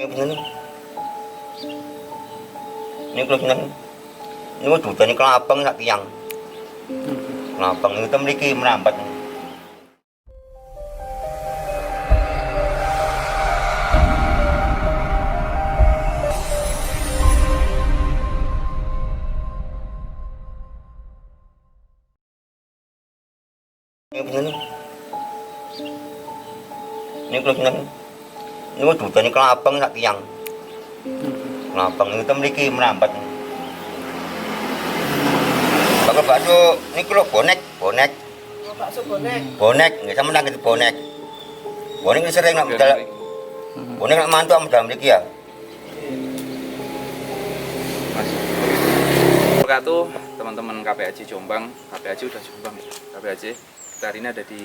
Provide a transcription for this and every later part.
Ini bener nih. Ini kalau bener. Ini mau dudanya kelabang sak tiang. Kelabang itu memiliki merambat. Ini bener nih. Ini kalau bener. Ini mau dudanya kelabang sak tiang. Kelabang itu memiliki merambat. Bakal bakso ini kalau bonek. Oh, bakso bonek. Bonek, nggak sama nang itu bonek. Bonek ini sering nak medal. Bonek nak mantu am dalam lagi ya. Wabarakatuh, teman-teman KPAJ Jombang. KPAJ udah Jombang ya. KPAJ kita hari ini ada di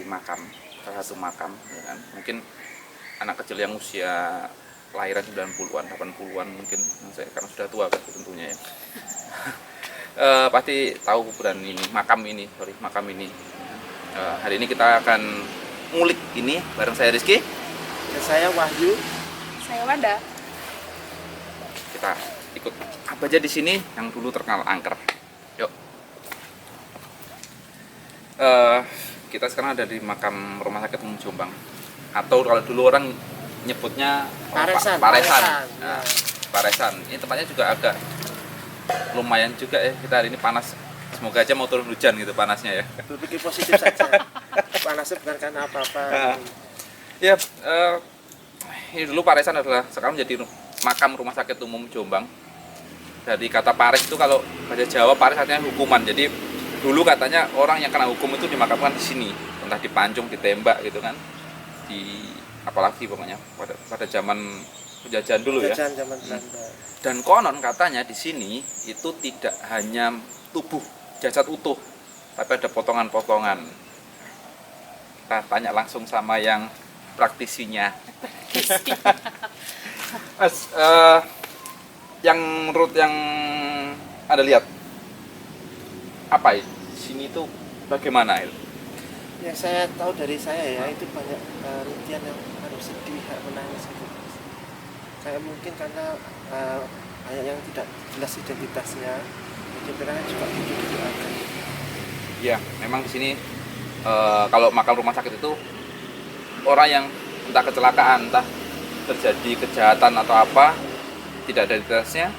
makam, salah satu makam ya kan. Mungkin anak kecil yang usia lahiran 90-an, 80-an mungkin, karena sudah tua kan tentunya ya. Pasti tahu kuburan ini, makam ini. Hari ini kita akan ngulik ini bareng saya Rizky. Dan saya Wahyu. Saya Wanda. Kita ikut apa aja di sini yang dulu terkenal angker. Yuk. Kita sekarang ada di makam Rumah Sakit Umum Jombang. Atau kalau dulu orang nyebutnya Paresan. Nah, Paresan. Ini tempatnya juga agak lumayan juga ya. Kita hari ini panas. Semoga aja mau turun hujan gitu panasnya ya. Berpikir positif saja. Panasnya bukan karena apa-apa. Ya, ini dulu Paresan adalah sekarang menjadi makam Rumah Sakit Umum Jombang. Dari kata Pares itu kalau bahasa Jawa Pares artinya hukuman. Jadi dulu katanya orang yang kena hukum itu dimakamkan di sini, entah dipancung, ditembak gitu kan. Apalagi pokoknya pada zaman penjajahan dulu ya. Penjajahan zaman Belanda. Dan konon katanya di sini itu tidak hanya tubuh jasad utuh, tapi ada potongan-potongan. Kita tanya langsung sama yang praktisinya. Mas, yang menurut yang Anda lihat apa ya? Sini itu bagaimana itu? Yang saya tahu dari saya ya, itu banyak rintian yang harus sedih, menangis gitu. Kayak mungkin karena banyak yang tidak jelas identitasnya, jadi mereka juga gitu aja. Ya, memang di sini kalau makam rumah sakit itu orang yang entah kecelakaan, entah terjadi kejahatan atau apa, tidak ada identitasnya,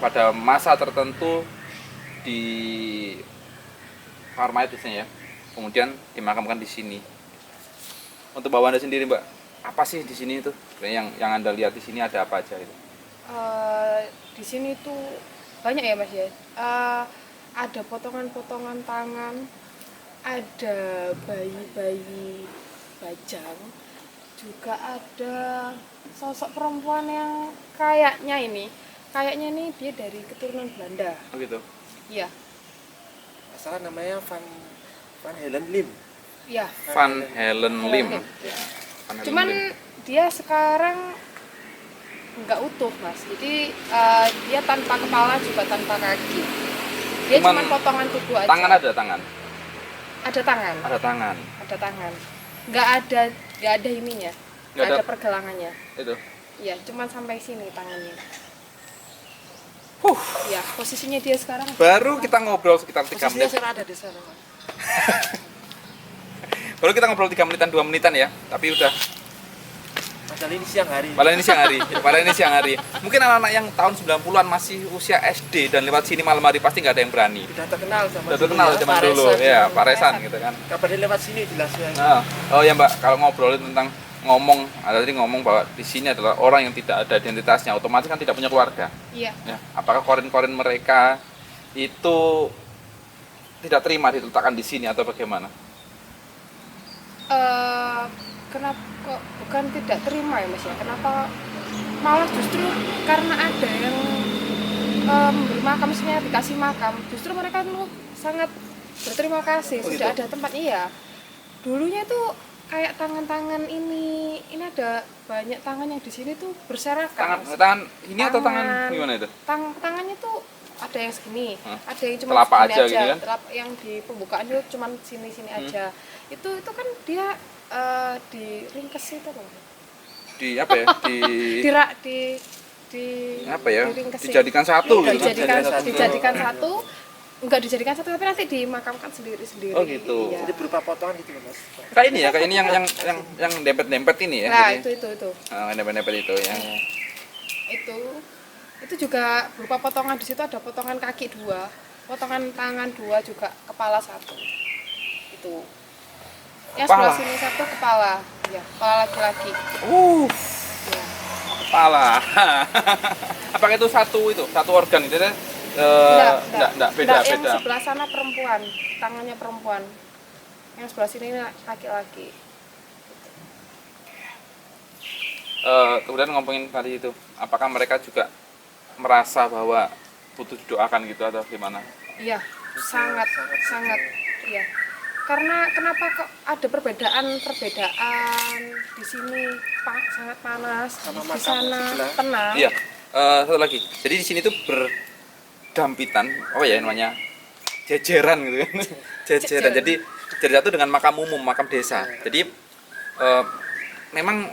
pada masa tertentu di kamar mayat biasanya ya, kemudian dimakamkan di sini. Untuk Mbak Wanda sendiri, Mbak, apa sih di sini itu? Yang Anda lihat di sini ada apa aja itu? Di sini tuh banyak ya Mas ya. Ada potongan-potongan tangan, ada bayi-bayi bajang, juga ada sosok perempuan yang kayaknya nih dia dari keturunan Belanda. Oh gitu. Iya. Masalah namanya Van Helen Lim. Iya. Van Helen Lim. Ya. Van Helen Cuman Lim. dia sekarang nggak utuh Mas. Jadi dia tanpa kepala juga tanpa kaki. Dia Cuman cuma potongan tubuh aja. Tangan ada tangan. Ada tangan. Ada tangan. Ada tangan. Nggak ada ininya. Nggak ada pergelangannya. Itu. Iya, cuma sampai sini tangannya. Ya, posisinya dia sekarang. Baru kita ngobrol sekitar 3 Posisinya menit. saya ada di sana. Baru kita ngobrol 3 menitan, 2 menitan ya. Tapi udah. Padahal ini siang hari. Padahal ini siang hari. Mungkin anak-anak yang tahun 90-an masih usia SD dan lewat sini malam hari pasti nggak ada yang berani. Sudah terkenal Udah terkenal zaman dulu. Ya, Paresan gitu kan. Kabarnya lewat sini jelasnya. Nah, oh ya Mbak, kalau ngobrolin tentang ada tadi ngomong bahwa di sini adalah orang yang tidak ada identitasnya, otomatis kan tidak punya keluarga. Iya. Ya, apakah korin-korin mereka itu tidak terima diletakkan di sini atau bagaimana? Kenapa kok bukan tidak terima ya Mas ya? Kenapa malah justru karena ada yang memberi makam, misalnya dikasih makam, justru mereka tuh sangat berterima kasih. Oh, sudah gitu? ada tempat. Iya. Dulunya tuh kayak tangan-tangan ini ada banyak tangan yang di sini tuh berserakan. Tangan ini atau tangan gimana itu? Tangannya tuh ada yang segini, ada yang cuma telapak segini aja gitu kan? Telapak yang di pembukaan itu cuma sini aja. Itu kan dia diringkes itu loh. di apa ya? di Apa ya? diringkesin. Dijadikan satu gitu kan. dijadikan satu, enggak dijadikan satu tapi nanti dimakamkan sendiri-sendiri. Oh, gitu. Iya. Jadi berupa potongan gitu loh Mas. Kayak ini ya, kayak ini yang dempet-dempet ini ya. Nah, Jadi, itu. dempet-dempet itu ya. Itu juga berupa potongan. Di situ ada potongan kaki 2, potongan tangan 2, juga kepala 1. Itu. Yang Kepala. sebelah sini 1 kepala. Ya, kepala laki-laki. Ya. Kepala. Apakah itu satu organ gitu ya? Enggak, beda. Yang sebelah sana perempuan, tangannya perempuan. Yang sebelah sini laki-laki. Kemudian ngomongin tadi itu, apakah mereka juga merasa bahwa butuh didoakan gitu atau gimana? Iya, sangat. Iya. Karena kenapa kok ada perbedaan di sini sangat panas, Sama di makam sana sebelah. tenang. Iya. Satu lagi. Jadi di sini tuh berdampitan, apa ya namanya? Jejeran gitu kan. Jejeran. Jadi satu dengan makam umum, makam desa. Jadi memang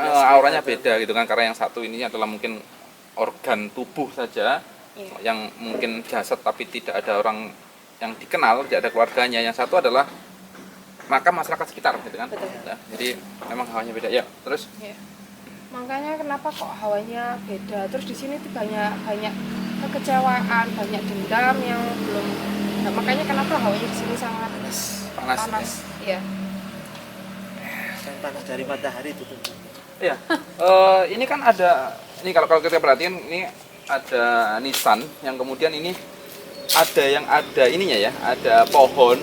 auranya beda gitu kan, karena yang satu ini adalah mungkin organ tubuh saja, Iya. yang mungkin jasad tapi tidak ada orang yang dikenal, tidak ada keluarganya. Yang satu adalah makam masyarakat sekitar gitu kan. Betul. Nah, jadi memang hawanya beda ya. Terus Iya. Makanya kenapa kok hawanya beda. Terus di sini tuh banyak kekecewaan, banyak dendam yang belum. Nah, makanya kenapa hawanya di sini sangat panas. Iya. Dan panas dari matahari itu tentu. Iya. Ini kan ada, ini kalau kita perhatiin ini ada nisan yang kemudian ini ada ininya ya, ada pohon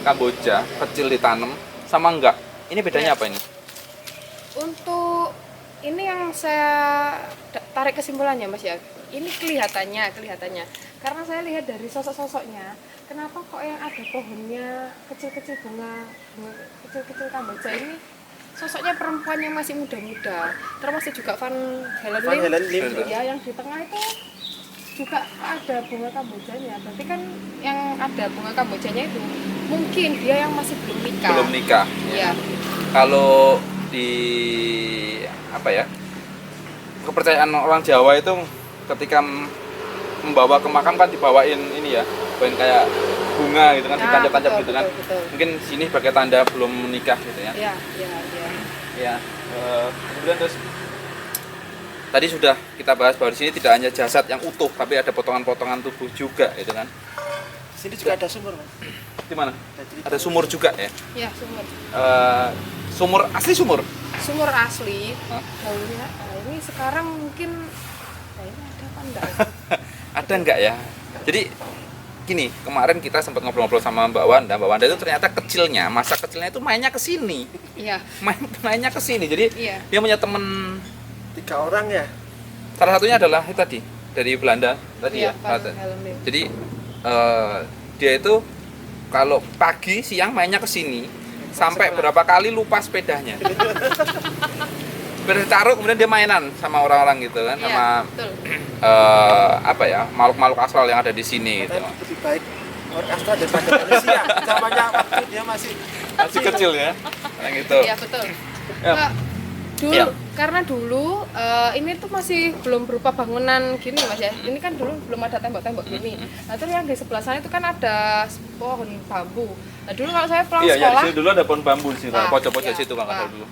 kamboja kecil ditanam sama enggak. Ini bedanya apa ini? Untuk ini yang saya tarik kesimpulannya Mas ya. Ini kelihatannya karena saya lihat dari sosok-sosoknya, kenapa kok yang ada pohonnya kecil-kecil bunga kecil-kecil kamboja ini sosoknya perempuan yang masih muda-muda, termasuk juga Van Helen Lim. Ya, yang di tengah itu juga ada bunga kambojanya. Berarti kan yang ada bunga kambojanya itu mungkin dia yang masih belum nikah. Belum nikah. Iya. Kalau di apa ya, kepercayaan orang Jawa itu ketika membawa ke makam kan dibawain ini ya, bawain kayak bunga gitu kan, ditancap-tancap gitu kan. Betul. Mungkin sini sebagai tanda belum menikah gitu ya. Iya. Ya, kemudian terus tadi sudah kita bahas bahwa di sini tidak hanya jasad yang utuh, tapi ada potongan-potongan tubuh juga, gitu kan? Di sini juga ada sumur Mas. Di mana? Ada sumur juga ya? Iya, sumur. Sumur asli sumur. Sumur asli. Hah? Dahulunya. Nah, ini sekarang mungkin ini ada apa enggak? Ada enggak ya? Jadi gini, kemarin kita sempat ngobrol-ngobrol sama Mbak Wanda itu ternyata masa kecilnya itu mainnya ke sini. Iya. Mainnya ke sini. Jadi Iya. dia punya temen 3 orang ya. salah satunya adalah itu tadi dari Belanda tadi Iya, ya. Van Helen Lim. Jadi dia itu kalau pagi siang mainnya ke sini sampai berapa kali lupa sepedanya. Bertaruh kemudian dia mainan sama orang-orang gitu kan, Iya, sama betul. apa ya, makhluk-makhluk astral yang ada di sini gitu. Katanya lebih baik orang astral daripada manusia. Zamannya waktu dia masih Kecil ya. Yang gitu. Iya, betul. Ya. Nah, dulu Iya. karena dulu ini tuh masih belum berupa bangunan gini Mas ya. Ini kan dulu belum ada tembok-tembok gini. Nah, terus yang di sebelah sana itu kan ada pohon bambu. Nah, dulu kalau saya pulang Iya, sekolah, dulu ada pohon bambu di situ, Nah, pojok-pojok iya. situ kan Nah. dulu.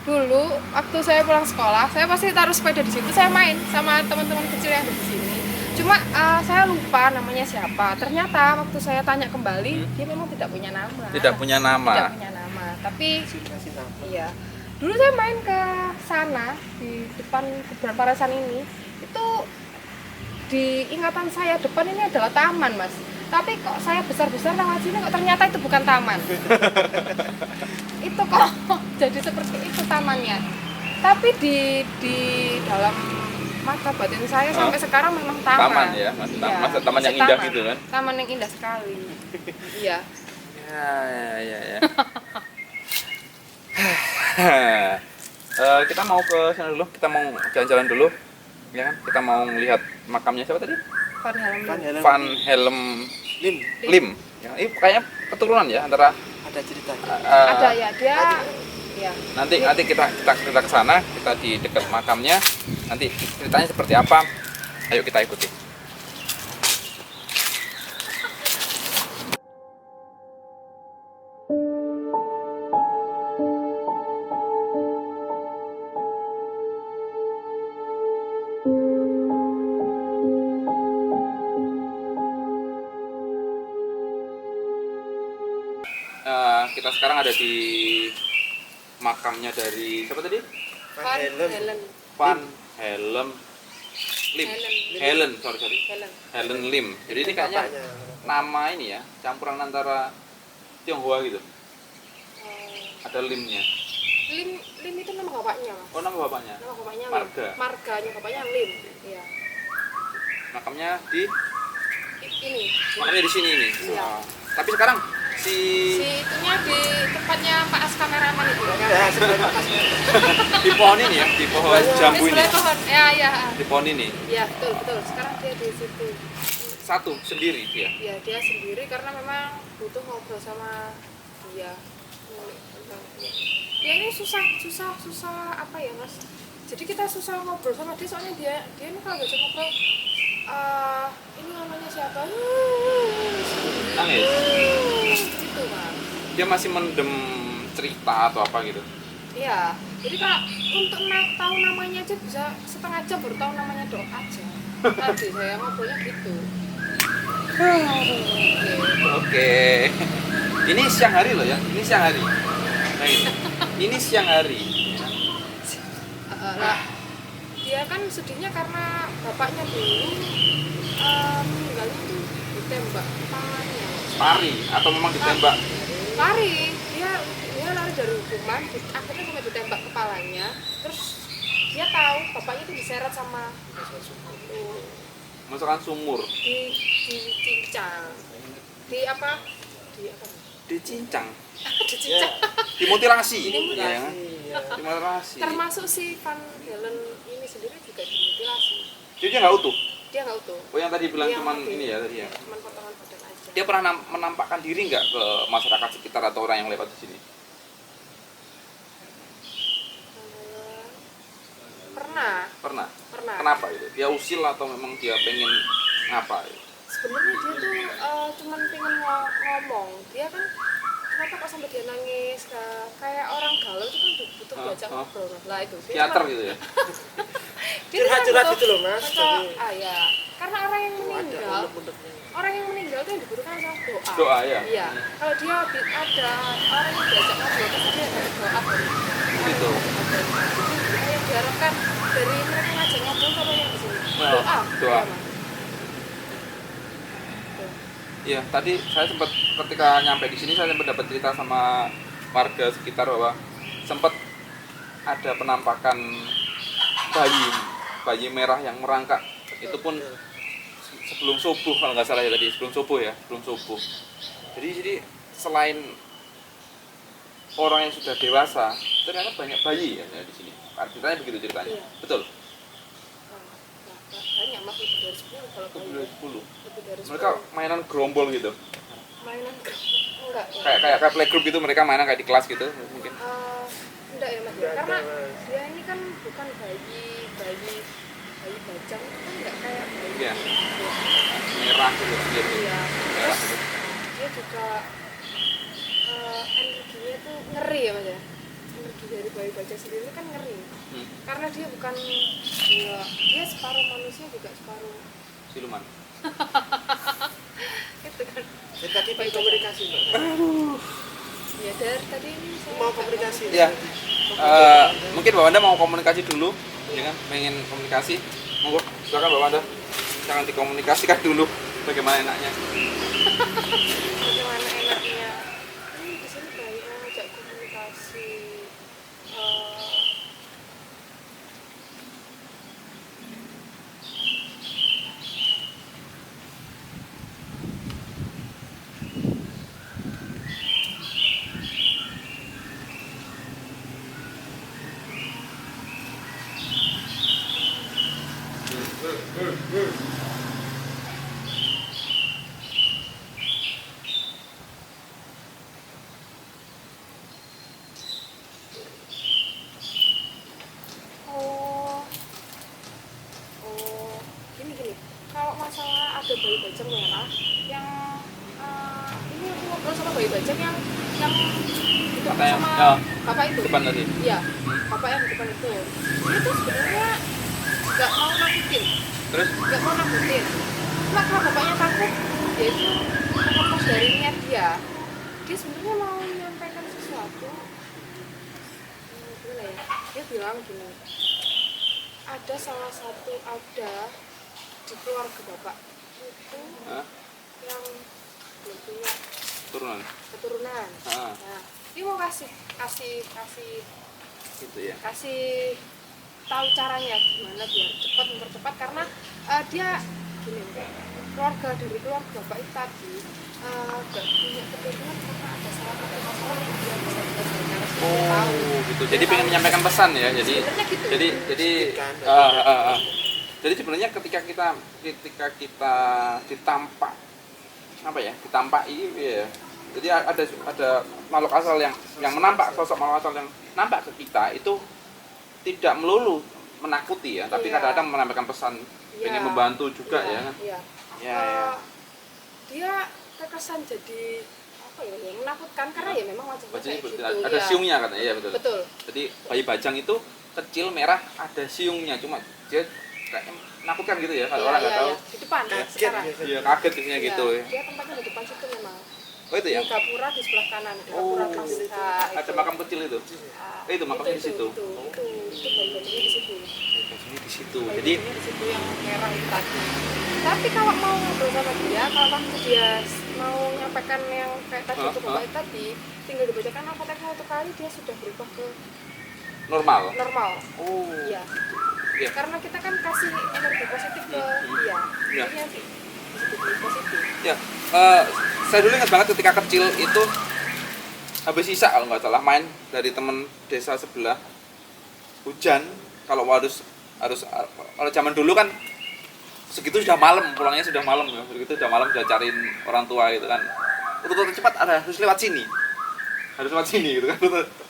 dulu waktu saya pulang sekolah, saya pasti taruh sepeda di situ, saya main sama teman-teman kecil yang ada di sini. Cuma saya lupa namanya siapa. Ternyata waktu saya tanya kembali, dia memang tidak punya nama. Tidak punya nama. Tidak punya nama. Tapi kasih nama. iya. Dulu saya main ke sana di depan kuburan Paresan ini. Itu di ingatan saya depan ini adalah taman, Mas. Tapi kok saya besar-besar lewat sini kok ternyata itu bukan taman. Itu kok jadi seperti itu tamannya. Tapi di dalam mata batin saya sampai sekarang memang taman. Taman ya, Mas. Iya, Taman yang masih indah taman. gitu kan. Taman yang indah sekali. Iya. Ya. Kita mau ke sana dulu, kita mau jalan-jalan dulu, ya kan? Kita mau lihat makamnya siapa tadi? Van Helm. Van Helm Lim. Ya, ini kayaknya keturunan ya antara Ada cerita. Ada ya, dia Iya. Nanti kita ke sana, kita di dekat makamnya. Nanti ceritanya seperti apa? Ayo kita ikuti. Kita sekarang ada di makamnya dari siapa tadi? Van Helen. Van Helm Lim. Helen. Sorry. Helen. Helen Lim. Jadi ini kayaknya Bapaknya. nama ini ya, campuran antara Tionghoa gitu. Ada Limnya. Lim itu nama bapaknya, Mas. Oh, nama bapaknya. Nama bapaknya Lim. Marga. Marganya bapaknya Lim. Iya. Makamnya di Ini. makamnya di sini ini. Iya. Oh. Tapi sekarang Si itunya di tempatnya Pak As kameraman itu. Ya, sebenarnya pas di pohon ini ya, di pohon jambu ini. Sebelah pohon. Ya. Di pohon ini. Iya, betul. Sekarang dia di situ. Satu sendiri dia. Ya, dia sendiri karena memang butuh ngobrol sama dia. Ya ini susah apa ya, Mas? Jadi kita susah ngobrol sama dia soalnya dia ini kalau ngajak ngobrol ini namanya siapa? Nangis. Gitu, Mas. Dia masih mendem cerita atau apa gitu. Iya. Jadi kalau untuk tahu namanya aja bisa setengah jam baru tahu namanya Dok aja. Tadi saya ngobrolnya gitu. Oke. Ini siang hari loh ya. Ini siang hari. Nah, ini siang hari. Lah, dia kan sedihnya karena bapaknya dulu meninggalnya tuh ditembak kepalanya. Lari atau memang ditembak? Lari, dia lari dari hukuman, akhirnya sampai ditembak kepalanya. Terus dia tahu bapaknya itu diseret sama Masukkan sumur. dicincang. Dicincang. Dicincang. Dicincang. Dimutilasi. Dimutilasi. Ya, dimutilasi. Termasuk si Van Helen ini sendiri juga dimutilasi. Jadi dia nggak utuh. Dia nggak utuh. Oh, yang tadi bilang Dia cuman mati. ini ya tadi ya. Cuman potongan badan aja. Dia pernah menampakkan diri nggak ke masyarakat sekitar atau orang yang lewat di sini? Pernah. Pernah. Kenapa itu? Dia usil atau memang dia pengen ngapa? Sebenarnya dia tuh cuman pengen ngomong. Dia kan kenapa kok sampai dia nangis? Kayak orang galau itu kan butuh diajak ngobrol. Lah itu. Dia Teater cuma- gitu ya? dia tuh kan curhat butuh- gitu loh, Mas. butuh- ya. Karena orang yang ada meninggal, unek-uneknya. orang yang meninggal itu yang dibutuhkan adalah doa. Doa ya? Iya. Kalau dia ada orang yang diajak ngobrol, pasti dia ada doa dari Gitu. Jadi yang diharapkan dari mereka ngajak ngobrol sama yang di sini. Nah, Doa. doa. Ya, Mas. Iya, tadi saya sempat ketika nyampe di sini saya sempat dapat cerita sama warga sekitar bahwa sempat ada penampakan bayi merah yang merangkak. Itu pun sebelum subuh kalau nggak salah ya tadi, sebelum subuh. Jadi selain orang yang sudah dewasa, ternyata banyak bayi ya di sini. Ceritanya begitu ceritanya. Iya. Betul. Banyak mas lebih dari 10 kalau Lebih bayi. dari 10. Lebih dari 10. Mereka mainan gerombol gitu. mainan enggak Kayak playgroup gitu, mereka mainan kayak di kelas gitu mungkin. enggak ya mas ya Enggak karena ada, Mas. dia ini kan bukan bayi bajang itu kan enggak kayak bayi Iya. Merah gitu. iya Merah. terus dia juga energinya tuh ngeri ya mas ya, energi dari bayi bajang sendiri kan ngeri karena dia bukan dia separuh manusia juga separuh Siluman. itu kan. Jadi tadi pengen komunikasi, Mbak. Ya dari tadi ini saya Mau nggak komunikasi. Ya. Mungkin Bapak Wanda mau komunikasi dulu, ya kan? Pengen komunikasi. Monggo, silakan Bapak Wanda. Jangan dikomunikasikan dulu bagaimana enaknya. bagaimana enaknya ini di sini banyak yang ngajak komunikasi bayi bajang merah yang ini aku ngobrol sama bayi bajang yang itu Katanya, sama ya, bapak itu. depan tadi. Iya, bapak yang di depan itu. Dia tuh sebenarnya nggak mau nakutin, Terus nggak mau nakutin. Cuma kalau bapaknya takut, dia itu terlepas dari niat dia. Dia sebenarnya mau menyampaikan sesuatu. Gimana ya? Dia bilang gini, ada salah satu di keluarga bapak itu Hah? yang belum punya turunan. keturunan. Ah. Nah, dia mau kasih Gitu ya. kasih tahu caranya gimana biar cepat mempercepat karena dia gini dari keluarga bapak itu tadi gak punya keturunan karena ada salah satu masalah yang dia bisa selesaikan tahu. Gitu. Jadi pengen menyampaikan pesan ya. Jadi Sebenarnya gitu. jadi jadi sebenarnya ketika kita ditampak ya. Jadi ada makhluk asal yang menampak, sosok makhluk asal yang nampak ke kita itu tidak melulu menakuti ya, tapi Iya. kadang-kadang menyampaikan pesan, Iya. pengen membantu juga Iya, ya kan. iya. Ya, ya. Dia terkesan jadi apa ya, menakutkan karena ya memang wajahnya Wajahnya kayak gitu. ada ya. siungnya katanya, ya betul. Betul. Jadi bayi bajang itu kecil merah ada siungnya, cuma dia kayak menakutkan gitu ya kalau Iya, orang nggak iya, tahu. iya. Di depan Kaget sekarang. gitu. Iya kaget biasanya Iya, gitu ya. Dia tempatnya di depan situ memang. Oh itu ya. Di gapura di sebelah kanan, Oh, gapura pasca. ada makam kecil itu. Itu makamnya di situ. Itu bayi-bayinya di situ. Bajanya di situ. Jadi Bayi-bayinya di situ yang merah itu tadi. Tapi kalau mau ngobrol sama dia, kalau waktu dia mau menyampaikan yang kayak tadi ke bapak itu tadi, tinggal dibacakan alfatihah satu kali dia sudah berubah ke normal. normal. Oh. Iya. Iya. Karena kita kan kasih energi positif ke dia. Iya. Jadi nanti positif positif. Ya, saya dulu ingat banget ketika kecil itu habis sisa kalau nggak salah main dari temen desa sebelah, hujan. Kalau kalau zaman dulu kan segitu sudah malam, pulangnya sudah malam ya, begitu sudah malam sudah cariin orang tua gitu kan. Untuk cepat harus lewat sini gitu kan.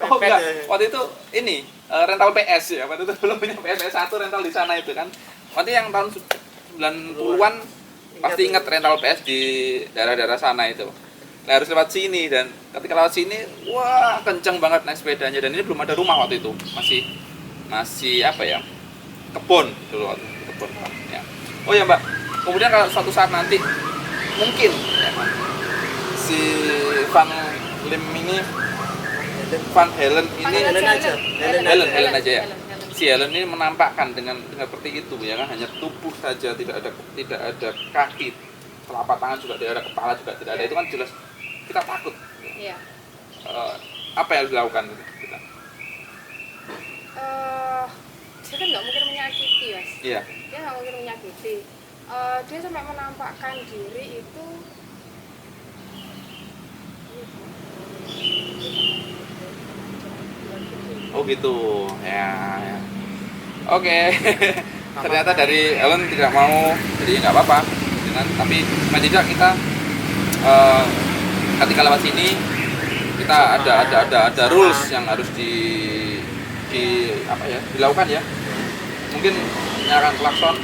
Oh enggak, waktu itu ini rental PS ya, waktu itu belum punya PS1 rental di sana itu kan. Waktu yang tahun 90-an pasti ingat rental PS di daerah-daerah sana itu. Nah, harus lewat sini dan ketika lewat sini, wah kenceng banget naik sepedanya dan ini belum ada rumah waktu itu, masih apa ya, kebun dulu waktu itu, kebun ya. Oh ya Mbak, kemudian kalau suatu saat nanti mungkin ya, si Van Helen ini Helen aja ya. Si Helen ini menampakkan dengan seperti itu ya kan, hanya tubuh saja, tidak ada kaki, telapak tangan juga tidak ada, kepala juga tidak ada, itu kan jelas kita takut. Iya. Apa yang harus dilakukan kita? Dia kan nggak mungkin menyakiti, Mas. Iya. Dia nggak mungkin menyakiti. Dia sampai menampakkan diri itu Oh gitu ya. Oke. Ternyata dari Ellen tidak mau, jadi nggak apa-apa dengan, tapi paling tidak kita ketika lewat sini kita ada rules yang harus di apa ya, dilakukan ya. Mungkin nyalakan klakson.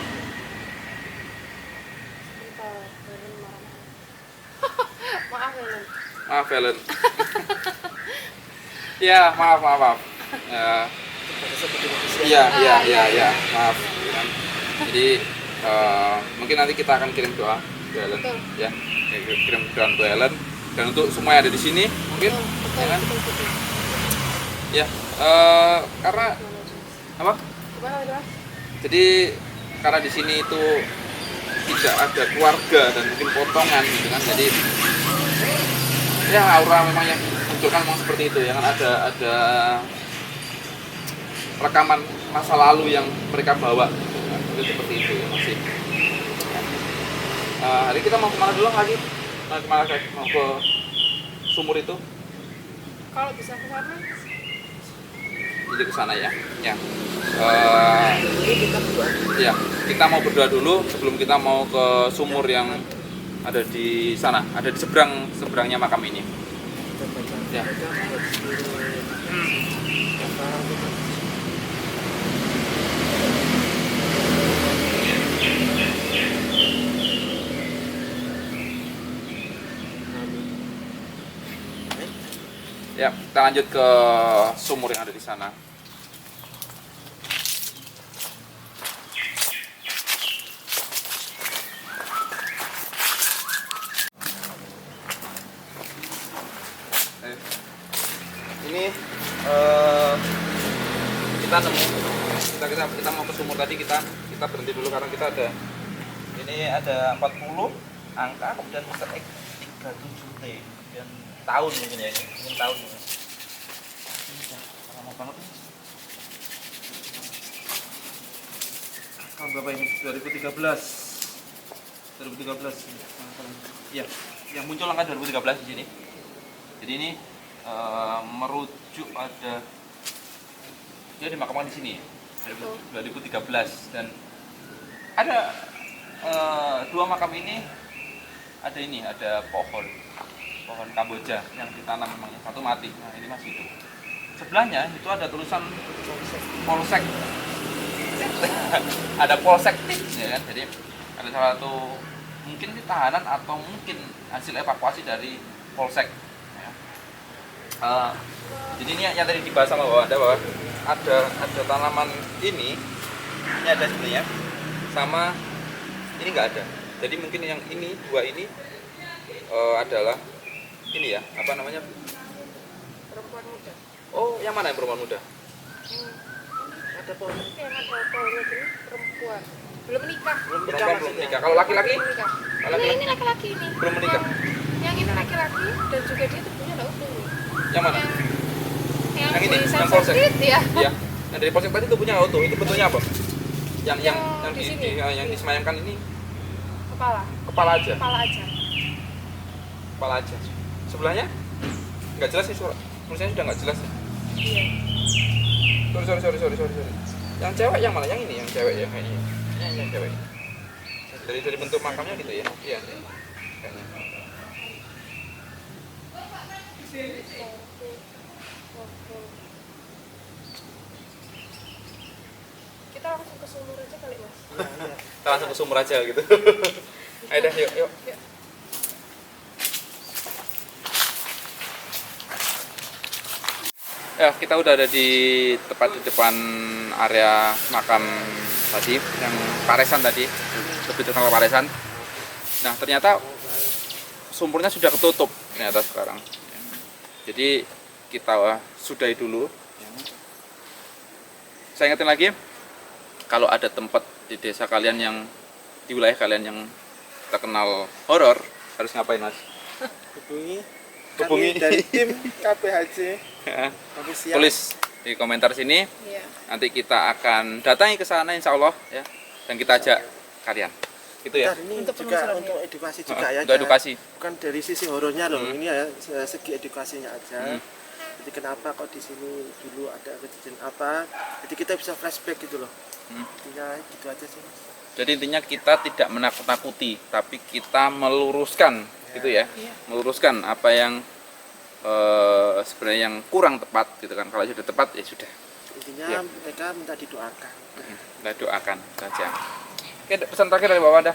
maaf ya, Len. Maaf Helen. Ya maaf. Iya, maaf. Jadi mungkin nanti kita akan kirim doa ke Helen, Betul. ya. Kirim doa untuk Helen dan untuk semua yang ada di sini, mungkin, Betul, ya kan? betul. Ya, karena apa? Gimana, Mas? Jadi karena di sini itu tidak ada keluarga dan mungkin potongan gitu kan, jadi ya aura memang yang munculkan memang seperti itu ya kan, ada rekaman masa lalu yang mereka bawa gitu kan. Itu seperti itu ya masih. Hari kita mau kemana dulu lagi? Mau ke sumur itu? Kalau bisa ke sana, Jadi ke sana ya. Ya, kita mau berdoa dulu sebelum kita mau ke sumur yang ada di sana, ada di seberangnya makam ini. Ya. Ya, kita lanjut ke sumur yang ada di sana. Ini kita nemu, kita mau ke sumur tadi, kita berhenti dulu karena kita ada ini ada 40 angka kemudian Mr. X 37T dan tahun mungkin ya, ini tahun mungkin. Lama banget nih. Tahun berapa ini? 2013. Iya, yang muncul angka 2013 di sini. Jadi ini merujuk pada dia dimakamkan di sini 2013 dan ada dua makam ini ada pohon Kamboja yang ditanam memang satu mati, nah ini masih hidup. Sebelahnya itu ada tulisan polsek ada polsek ya kan, jadi ada salah satu mungkin ini tahanan atau mungkin hasil evakuasi dari polsek. Jadi ini yang tadi dibahas sama Anda bahwa ada tanaman ini ada sebenarnya sama ini nggak ada. Jadi mungkin yang ini dua ini adalah ini ya, apa namanya, Perempuan muda. oh yang mana yang perempuan muda? Ada pohon. Yang ada pohonnya itu perempuan. Belum menikah. Perempuan belum menikah. Kalau laki-laki? Belum menikah. Kalau laki-laki? Ini laki-laki ini. Belum menikah. Yang ini laki-laki dan juga dia tubuhnya nggak utuh. Yang mana? Yang ini, di yang polsek. Street, ya. Iya. Yang dari polsek tadi tubuhnya nggak utuh. Itu bentuknya apa? Yang Yang di sini? yang disemayamkan ini Kepala aja. Kepala aja. Sebelahnya nggak jelas sih tulisannya sudah nggak jelas. Iya. Sorry. Yang cewek yang mana? Yang ini yang cewek ya kayaknya. Ini yang cewek. Dari bentuk makamnya gitu ya. Iya. Kayaknya. Kita langsung ke sumur aja kali, Mas. Kita langsung ke sumur aja gitu. Ayo dah, yuk. Ya, kita udah ada tepat di depan area makam tadi, yang Paresan tadi, lebih terkenal Paresan. Nah, ternyata sumurnya sudah ketutup ternyata sekarang. Jadi kita sudahi dulu. Saya ingetin lagi, kalau ada tempat di desa kalian yang di wilayah kalian yang terkenal horor, harus ngapain, Mas? Hubungi Hubungi. kami dari tim KPHC. Kami siap. Tulis di komentar sini. Iya. Nanti kita akan datangi ke sana insya Allah ya, dan kita ajak kalian. Gitu ya. Bentar, ini Untuk juga penelusuran, untuk edukasi juga ya. Untuk edukasi. Bukan dari sisi horornya loh, ini ya segi edukasinya aja. Hmm. Jadi kenapa kok di sini dulu ada kejadian apa? Jadi kita bisa flashback gitu loh. Intinya gitu aja sih, Mas. Jadi intinya kita tidak menakut-nakuti, tapi kita meluruskan, gitu ya, meluruskan apa yang sebenarnya yang kurang tepat, gitu kan. Kalau sudah tepat ya sudah. Intinya Ya. mereka minta didoakan. Kita doakan saja. Oke, pesan terakhir dari Bapak Anda.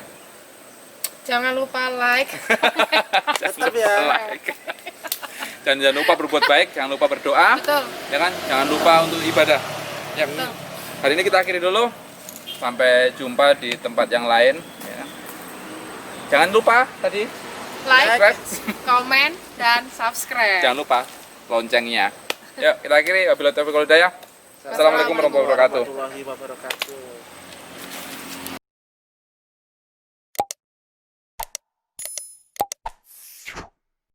Jangan lupa like. Tetap ya. Dan jangan lupa berbuat baik, jangan lupa berdoa, Betul. ya kan? Jangan lupa untuk ibadah. Ya. Betul. Hari ini kita akhiri dulu. Sampai jumpa di tempat yang lain. Ya. Jangan lupa tadi Like, subscribe. komen, dan subscribe. Jangan lupa loncengnya. Yuk, kita akhiri. Wabillahi taufiq wal hidayah. Assalamualaikum warahmatullahi wabarakatuh. Warahmatullahi wabarakatuh.